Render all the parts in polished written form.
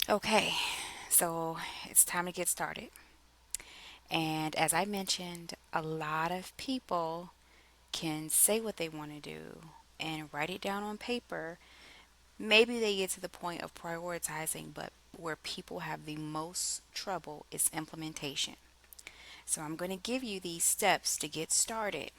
Okay, so it's time to get started. And as I mentioned, a lot of people can say what they want to do and write it down on paper. Maybe they get to the point of prioritizing, but where people have the most trouble is implementation. So I'm going to give you these steps to get started.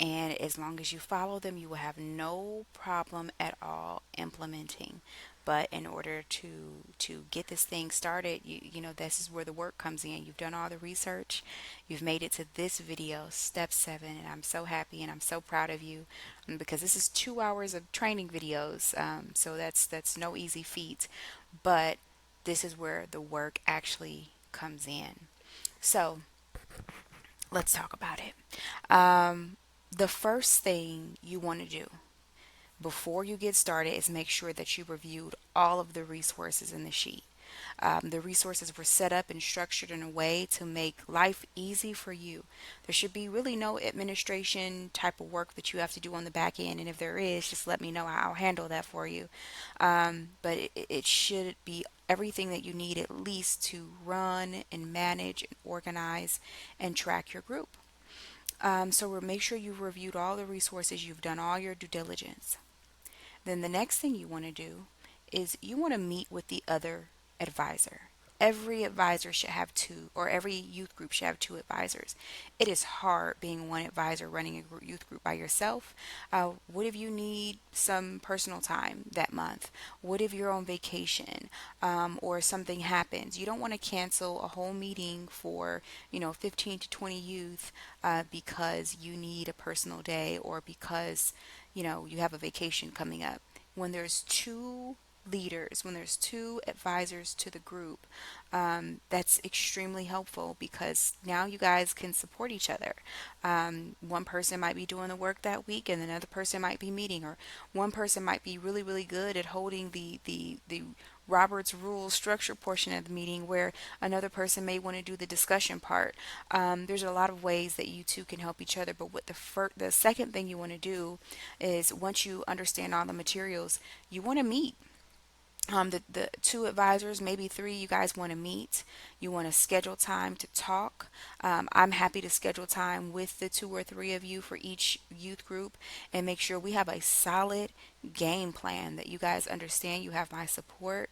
And as long as you follow them, you will have no problem at all implementing. But in order to get this thing started, you know this is where the work comes in. You've done all the research, you've made it to this video, step 7, and I'm so happy and I'm so proud of you, because this is 2 hours of training videos. So that's no easy feat, but this is where the work actually comes in. So let's talk about it. The first thing you want to do before you get started is make sure that you reviewed all of the resources in the sheet. The resources were set up and structured in a way to make life easy for you. There should be really no administration type of work that you have to do on the back end, and if there is, just let me know. I'll handle that for you. But it should be everything that you need at least to run and manage and organize and track your group. So we'll make sure you've reviewed all the resources, you've done all your due diligence. Then the next thing you want to do is you want to meet with the other advisor. Every advisor should have two, or every youth group should have two advisors. It is hard being one advisor running a youth group by yourself. What if you need some personal time that month? What if you're on vacation, or something happens? You don't want to cancel a whole meeting for 15 to 20 youth because you need a personal day, or because you have a vacation coming up. When there's two leaders, when there's two advisors to the group, that's extremely helpful because now you guys can support each other. One person might be doing the work that week and another person might be meeting, or one person might be really, really good at holding the Robert's rules structure portion of the meeting, where another person may want to do the discussion part. There's a lot of ways that you two can help each other, but what the second thing you want to do is, once you understand all the materials, you want to meet. The two advisors, maybe three, you guys want to meet. You want to schedule time to talk. I'm happy to schedule time with the two or three of you for each youth group and make sure we have a solid game plan, that you guys understand you have my support,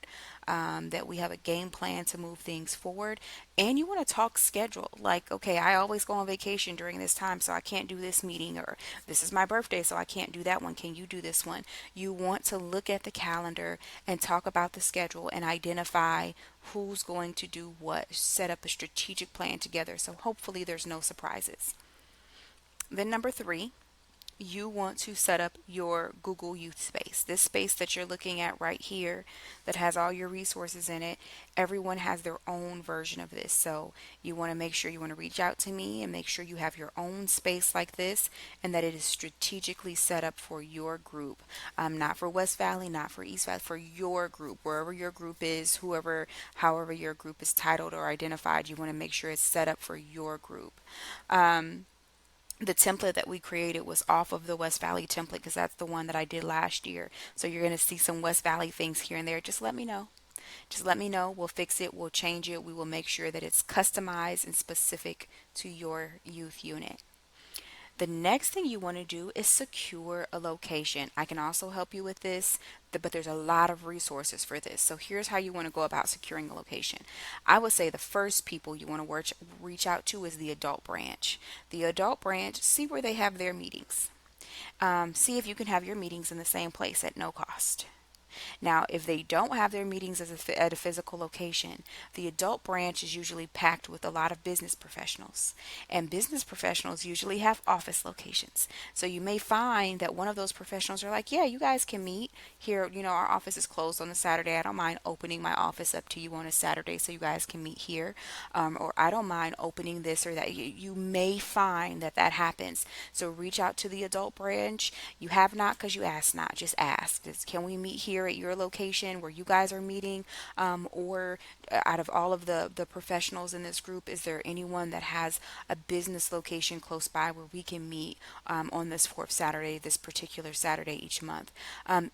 that we have a game plan to move things forward. And you want to talk schedule. Like, okay, I always go on vacation during this time, so I can't do this meeting, or this is my birthday, so I can't do that one. Can you do this one? You want to look at the calendar and talk about the schedule and identify who's going to do what, set up a strategic plan together. So hopefully there's no surprises. Then, number 3, you want to set up your Google Youth Space. This space that you're looking at right here, that has all your resources in it, everyone has their own version of this. So you want to make sure you want to reach out to me and make sure you have your own space like this, and that it is strategically set up for your group. Not for West Valley, not for East Valley, for your group, wherever your group is, however your group is titled or identified, you want to make sure it's set up for your group. The template that we created was off of the West Valley template, because that's the one that I did last year. So you're going to see some West Valley things here and there. Just let me know. Just let me know. We'll fix it. We'll change it. We will make sure that it's customized and specific to your youth unit. The next thing you want to do is secure a location. I can also help you with this, but there's a lot of resources for this. So here's how you want to go about securing a location. I would say the first people you want to reach out to is the adult branch. The adult branch, see where they have their meetings. See if you can have your meetings in the same place at no cost. Now, if they don't have their meetings at a physical location, the adult branch is usually packed with a lot of business professionals. And business professionals usually have office locations. So you may find that one of those professionals are like, yeah, you guys can meet here. Our office is closed on a Saturday. I don't mind opening my office up to you on a Saturday so you guys can meet here. Or I don't mind opening this or that. You may find that that happens. So reach out to the adult branch. You have not because you ask not. Just ask. Can we meet here there at your location where you guys are meeting, or out of all of the professionals in this group, is there anyone that has a business location close by where we can meet on this fourth Saturday, this particular Saturday each month?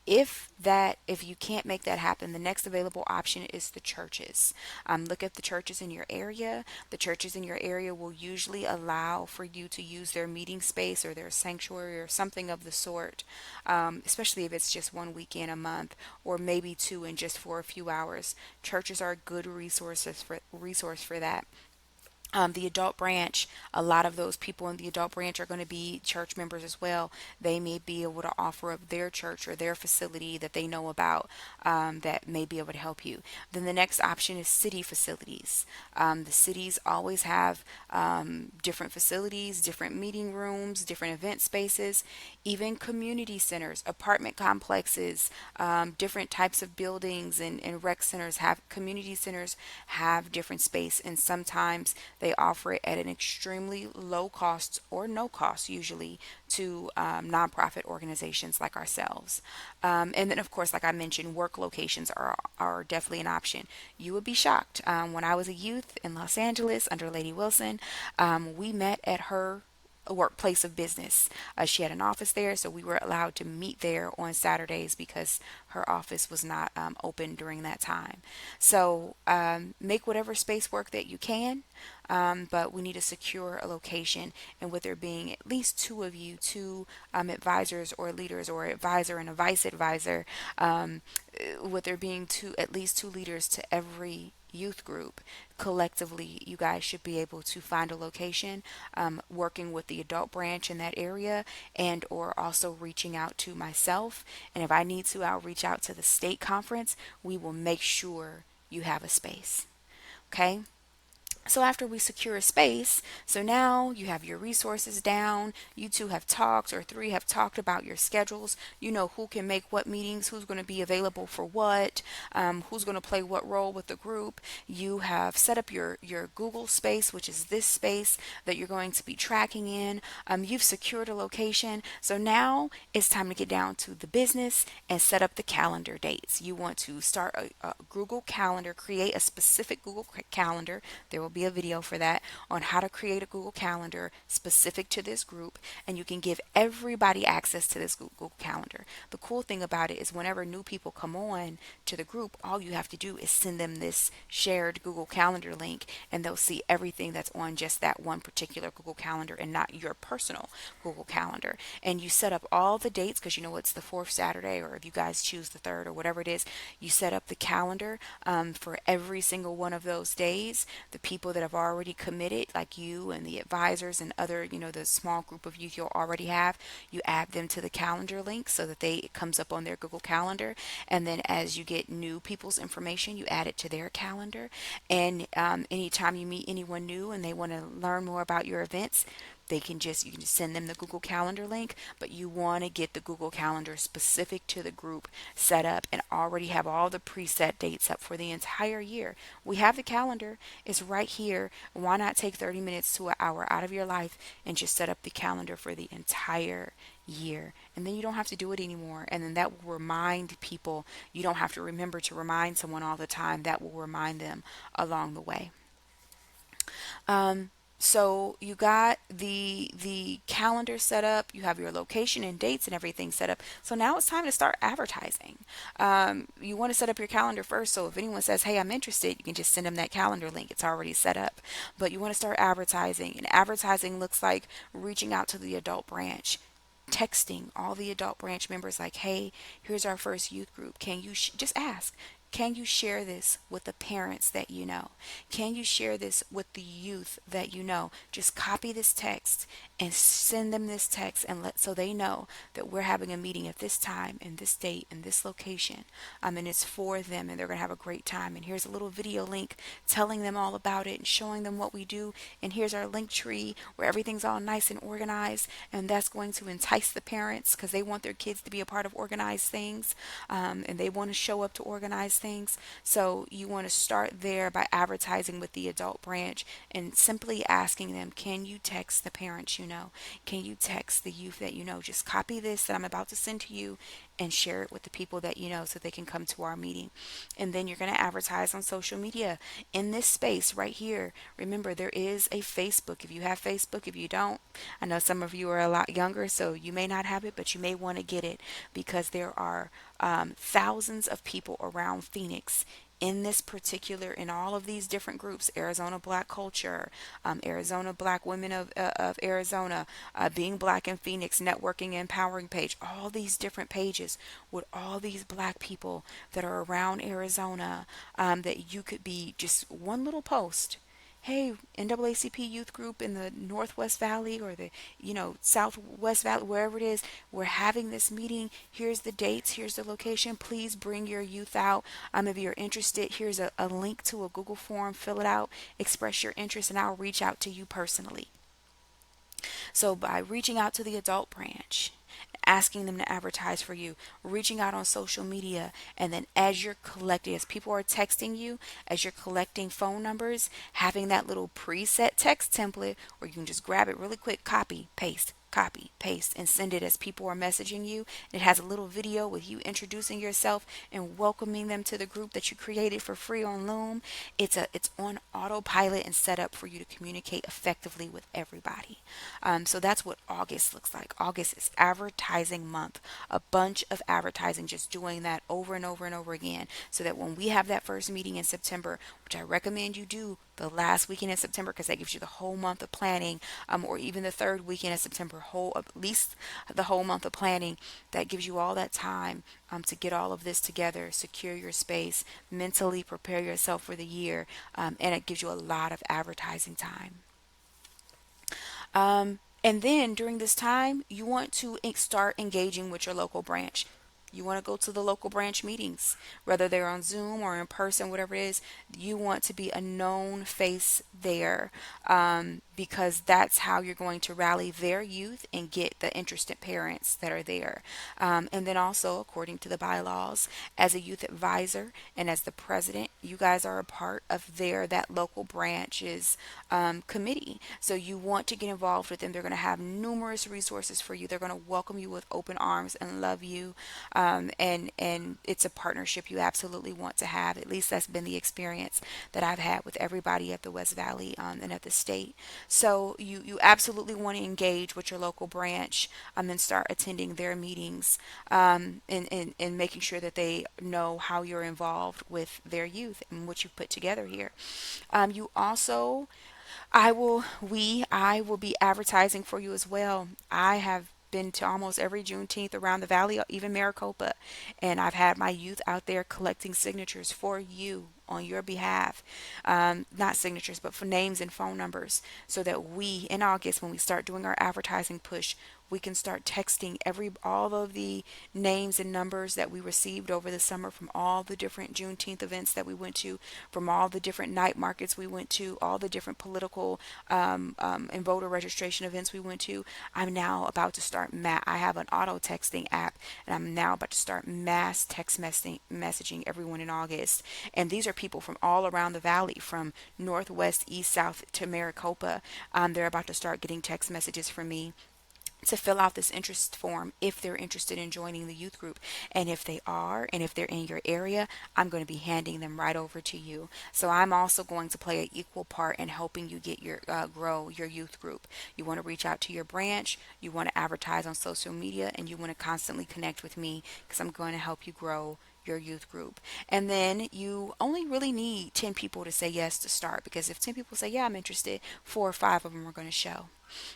If you can't make that happen, the next available option is the churches. Look at the churches in your area. The churches in your area will usually allow for you to use their meeting space or their sanctuary or something of the sort, especially if it's just one weekend a month or maybe two and just for a few hours. Churches are a good resource for that. The adult branch, a lot of those people in the adult branch are going to be church members as well. They may be able to offer up their church or their facility that they know about, that may be able to help you. Then the next option is city facilities. The cities always have different facilities, different meeting rooms, different event spaces, even community centers, apartment complexes, different types of buildings and rec centers have community centers have different space, and sometimes they offer it at an extremely low cost or no cost, usually, to nonprofit organizations like ourselves. And then, of course, like I mentioned, work locations are definitely an option. You would be shocked. When I was a youth in Los Angeles under Lady Wilson, we met at her a workplace of business. She had an office there, so we were allowed to meet there on Saturdays because her office was not open during that time. So make whatever space work that you can, but we need to secure a location. And with there being at least two of you, two advisors or leaders, or advisor and a vice advisor, with there being at least two leaders to every youth group, collectively you guys should be able to find a location, working with the adult branch in that area, and or also reaching out to myself, and if I need to, I'll reach out to the state conference. We will make sure you have a space. Okay. So after we secure a space, so now you have your resources down, you two have talked, or three have talked about your schedules. You know who can make what meetings, who's going to be available for what, who's going to play what role with the group. You have set up your Google space, which is this space that you're going to be tracking in. You've secured a location. So now it's time to get down to the business and set up the calendar dates. You want to start a Google Calendar, create a specific Google Calendar. There will be a video for that on how to create a Google Calendar specific to this group, and you can give everybody access to this Google Calendar. The cool thing about it is whenever new people come on to the group, all you have to do is send them this shared Google Calendar link, and they'll see everything that's on just that one particular Google Calendar and not your personal Google Calendar. And you set up all the dates because you know it's the fourth Saturday, or if you guys choose the third or whatever it is, you set up the calendar for every single one of those days. The people that have already committed, like you and the advisors and other, the small group of youth you'll already have, you add them to the calendar link so that it comes up on their Google Calendar. And then as you get new people's information, you add it to their calendar. And anytime you meet anyone new and they want to learn more about your events, you can just send them the Google Calendar link, but you want to get the Google Calendar specific to the group set up and already have all the preset dates up for the entire year. We have the calendar, it's right here. Why not take 30 minutes to an hour out of your life and just set up the calendar for the entire year? And then you don't have to do it anymore. And then that will remind people. You don't have to remember to remind someone all the time. That will remind them along the way. So you got the calendar set up, you have your location and dates and everything set up. So now it's time to start advertising. You want to set up your calendar first, so if anyone says, "Hey, I'm interested," you can just send them that calendar link. It's already set up. But you want to start advertising, and advertising looks like reaching out to the adult branch, texting all the adult branch members like, "Hey, here's our first youth group. Can you just ask, can you share this with the parents that you know? Can you share this with the youth that you know? Just copy this text and send them this text, and so they know that we're having a meeting at this time and this date and this location. And it's for them, and they're going to have a great time. And here's a little video link telling them all about it and showing them what we do. And here's our link tree where everything's all nice and organized. And that's going to entice the parents because they want their kids to be a part of organized things, and they want to show up to organize things. So you want to start there by advertising with the adult branch and simply asking them, can you text the parents you know? Can you text the youth that you know? Just copy this that I'm about to send to you and share it with the people that you know so they can come to our meeting. And then you're going to advertise on social media in this space right here. Remember, there is a Facebook. If you have Facebook, if you don't, I know some of you are a lot younger, so you may not have it, but you may want to get it because there are thousands of people around Phoenix in this particular, in all of these different groups: Arizona Black Culture, Arizona Black Women of Arizona, Being Black in Phoenix, Networking and Empowering page, all these different pages with all these black people that are around Arizona, that you could be just one little post. Hey, NAACP youth group in the Northwest Valley or the, Southwest Valley, wherever it is, we're having this meeting. Here's the dates, here's the location. Please bring your youth out. If you're interested, here's a link to a Google form. Fill it out, express your interest, and I'll reach out to you personally. So by reaching out to the adult branch, asking them to advertise for you, reaching out on social media, and then as you're collecting, as people are texting you, as you're collecting phone numbers, having that little preset text template where you can just grab it really quick, copy, paste, and send it as people are messaging you. It has a little video with you introducing yourself and welcoming them to the group that you created for free on Loom. It's on autopilot and set up for you to communicate effectively with everybody. So that's what August looks like. August is advertising month. A bunch of advertising, just doing that over and over and over again, so that when we have that first meeting in September, which I recommend you do the last weekend in September because that gives you the whole month of planning, or even the third weekend in September, whole at least the whole month of planning. That gives you all that time to get all of this together, secure your space, mentally prepare yourself for the year, and it gives you a lot of advertising time. And then during this time, you want to start engaging with your local branch. You want to go to the local branch meetings, whether they're on Zoom or in person, whatever it is. You want to be a known face there, because that's how you're going to rally their youth and get the interested parents that are there. And then also, according to the bylaws, as a youth advisor and as the president, you guys are a part of that local branch's committee. So you want to get involved with them. They're going to have numerous resources for you. They're going to welcome you with open arms and love you. And it's a partnership you absolutely want to have. At least that's been the experience that I've had with everybody at the West Valley, and at the state. So you absolutely want to engage with your local branch, and start attending their meetings, and making sure that they know how you're involved with their youth and what you've put together here. You also I will be advertising for you as well. I have been to almost every Juneteenth around the valley, even Maricopa, and I've had my youth out there collecting signatures for you on your behalf. Not signatures, but for names and phone numbers, so that we, in August, when we start doing our advertising push, we can start texting all of the names and numbers that we received over the summer from all the different Juneteenth events that we went to, from all the different night markets we went to, all the different political and voter registration events we went to. I'm now about to start. I have an auto texting app, and I'm now about to start mass text messaging everyone in August. And these are people from all around the valley, from northwest, east, south to Maricopa. They're about to start getting text messages from me to fill out this interest form if they're interested in joining the youth group. And if they are, and if they're in your area, I'm going to be handing them right over to you. So I'm also going to play an equal part in helping you get your grow your youth group. You want to reach out to your branch, you want to advertise on social media, and you want to constantly connect with me, because I'm going to help you grow your youth group. And then you only really need 10 people to say yes to start, because if 10 people say, yeah, I'm interested, 4 or 5 of them are going to show.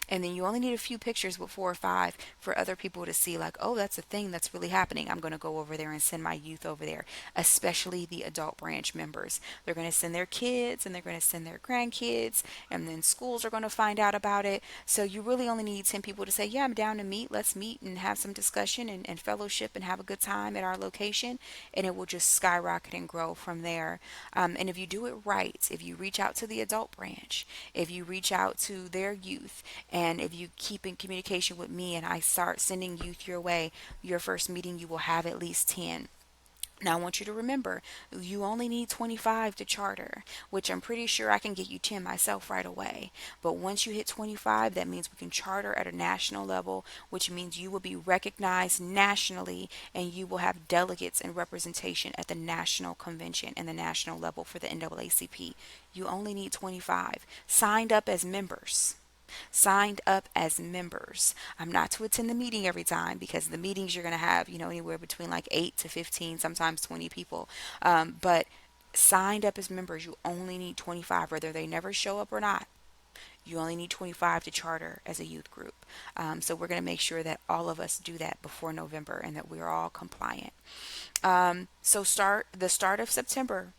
And then you only need a few pictures with 4 or 5 for other people to see, like, oh, that's a thing that's really happening. I'm going to go over there and send my youth over there, especially the adult branch members. They're going to send their kids and they're going to send their grandkids, and then schools are going to find out about it. So you really only need 10 people to say, yeah, I'm down to meet. Let's meet and have some discussion and fellowship and have a good time at our location. And it will just skyrocket and grow from there. And if you do it right, if you reach out to the adult branch, if you reach out to their youth, and if you keep in communication with me and I start sending youth your way, your first meeting you will have at least 10. Now, I want you to remember, you only need 25 to charter, which I'm pretty sure I can get you 10 myself right away. But once you hit 25, that means we can charter at a national level, which means you will be recognized nationally and you will have delegates and representation at the national convention and the national level for the NAACP. You only need 25 signed up as members, signed up as members. I'm not to attend the meeting every time, because the meetings you're going to have, anywhere between like 8 to 15, sometimes 20 people. But signed up as members, you only need 25, whether they never show up or not. You only need 25 to charter as a youth group. So we're going to make sure that all of us do that before November and that we're all compliant. So start of September.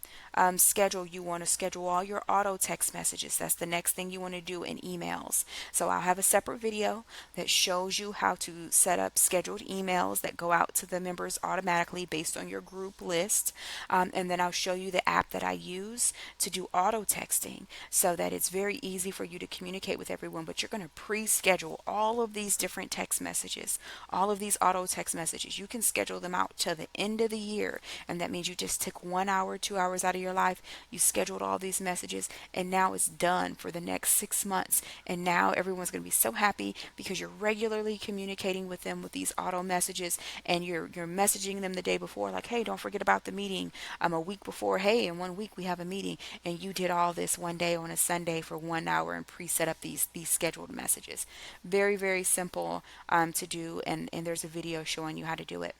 Schedule, you want to schedule all your auto text messages. That's the next thing you want to do in emails. So I'll have a separate video that shows you how to set up scheduled emails that go out to the members automatically based on your group list. And then I'll show you the app that I use to do auto texting so that it's very easy for you to communicate with everyone. But you're going to pre-schedule all of these different text messages, all of these auto text messages. You can schedule them out to the end of the year, and that means you just took 1 hour, 2 hours out of your life. You scheduled all these messages, and now it's done for the next 6 months. And now everyone's going to be so happy because you're regularly communicating with them with these auto messages, and you're messaging them the day before, like, hey, don't forget about the meeting. A week before, hey, in 1 week we have a meeting, and you did all this one day on a Sunday for 1 hour and pre-set up these scheduled messages. Very, very simple to do, and there's a video showing you how to do it.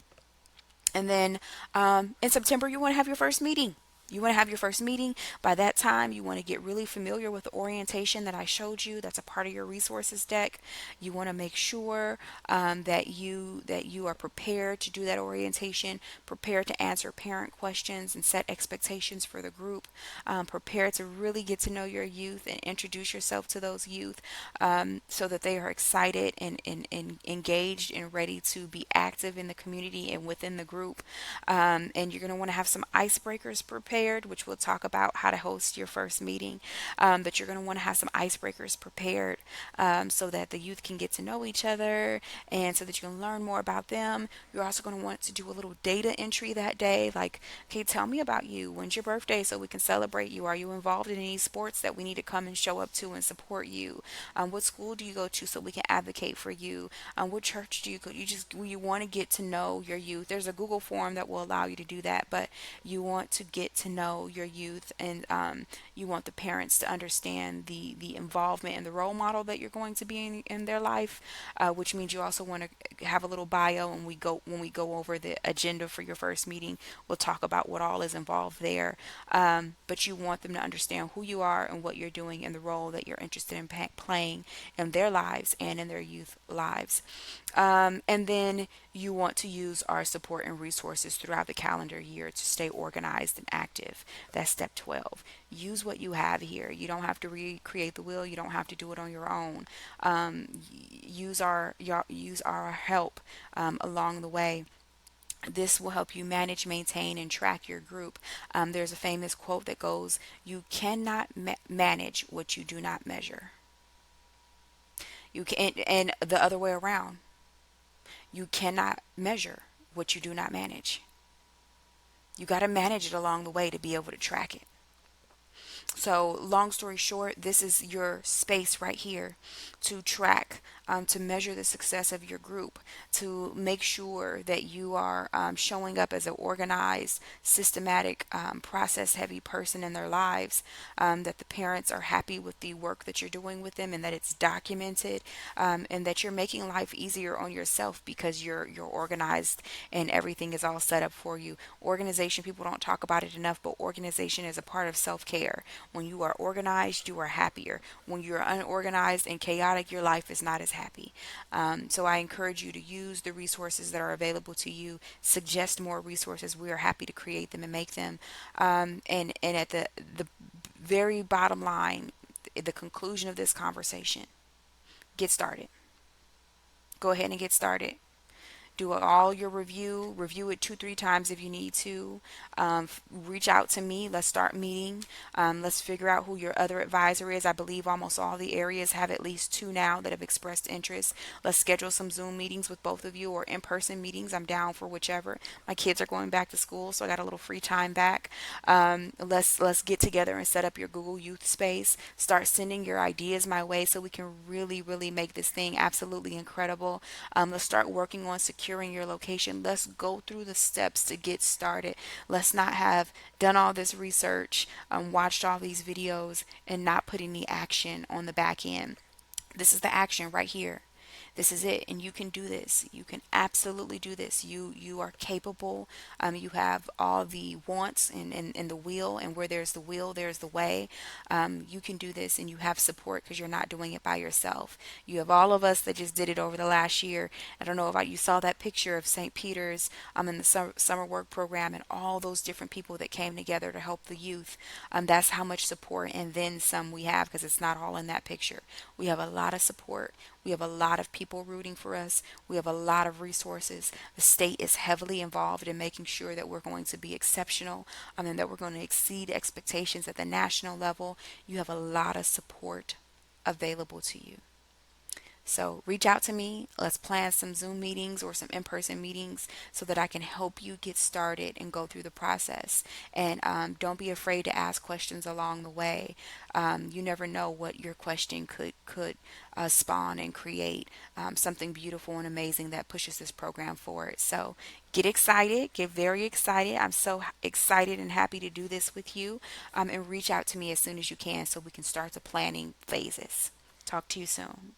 And then in September, you want to have your first meeting. You want to have your first meeting. By that time, you want to get really familiar with the orientation that I showed you. That's a part of your resources deck. You want to make sure that you are prepared to do that orientation, prepared to answer parent questions and set expectations for the group, prepared to really get to know your youth and introduce yourself to those youth, so that they are excited and engaged and ready to be active in the community and within the group. And you're going to want to have some icebreakers prepared, which we'll talk about how to host your first meeting. But you're going to want to have some icebreakers prepared, so that the youth can get to know each other and so that you can learn more about them. You're also going to want to do a little data entry that day, like, okay, tell me about you. When's your birthday so we can celebrate you? Are you involved in any sports that we need to come and show up to and support you? What school do you go to so we can advocate for you? What church do you go? You want to get to know your youth. There's a Google form that will allow you to do that, but you want to get to know your youth, and you want the parents to understand the involvement and the role model that you're going to be in their life, which means you also want to have a little bio. And when we go over the agenda for your first meeting, we'll talk about what all is involved there. But you want them to understand who you are and what you're doing and the role that you're interested in playing in their lives and in their youth lives. And then you want to use our support and resources throughout the calendar year to stay organized and active. That's step 12. Use what you have here. You don't have to recreate the wheel. You don't have to do it on your own. Use our help along the way. This will help you manage, maintain, and track your group. There's a famous quote that goes, "You cannot manage what you do not measure." You can, and the other way around. You cannot measure what you do not manage. You got to manage it along the way to be able to track it. So, long story short, this is your space right here to track, to measure the success of your group, to make sure that you are showing up as an organized, systematic, process heavy person in their lives, that the parents are happy with the work that you're doing with them and that it's documented, and that you're making life easier on yourself because you're organized and everything is all set up for you. Organization, people don't talk about it enough, but organization is a part of self-care. When you are organized, you are happier. When you're unorganized and chaotic, your life is not as happy. So I encourage you to use the resources that are available to you. Suggest more resources. We are happy to create them and make them. And at the very bottom line, the conclusion of this conversation, get started. Go ahead and get started. Do all your review it 2, 3 times if you need to. Reach out to me. Let's start meeting. Let's figure out who your other advisor is. I believe almost all the areas have at least two now that have expressed interest. Let's schedule some Zoom meetings with both of you or in person meetings. I'm down for whichever. My kids are going back to school, so I got a little free time back. Let's get together and set up your Google Youth space. Start sending your ideas my way so we can really make this thing absolutely incredible. Let's start working on securing your location. Let's go through the steps to get started. Let's not have done all this research, watched all these videos, and not put any action on the back end. This is the action right here. This is it, and you can do this. You can absolutely do this. You are capable. You have all the wants and the will, and where there's the will, there's the way. You can do this, and you have support because you're not doing it by yourself. You have all of us that just did it over the last year. I don't know if you saw that picture of St. Peter's in the summer work program and all those different people that came together to help the youth. That's how much support and then some we have because it's not all in that picture. We have a lot of support. We have a lot of people rooting for us. We have a lot of resources. The state is heavily involved in making sure that we're going to be exceptional and that we're going to exceed expectations at the national level. You have a lot of support available to you. So reach out to me. Let's plan some Zoom meetings or some in person meetings so that I can help you get started and go through the process. And don't be afraid to ask questions along the way. You never know what your question could spawn and create something beautiful and amazing that pushes this program forward. So get excited, get very excited. I'm so excited and happy to do this with you. And reach out to me as soon as you can so we can start the planning phases. Talk to you soon.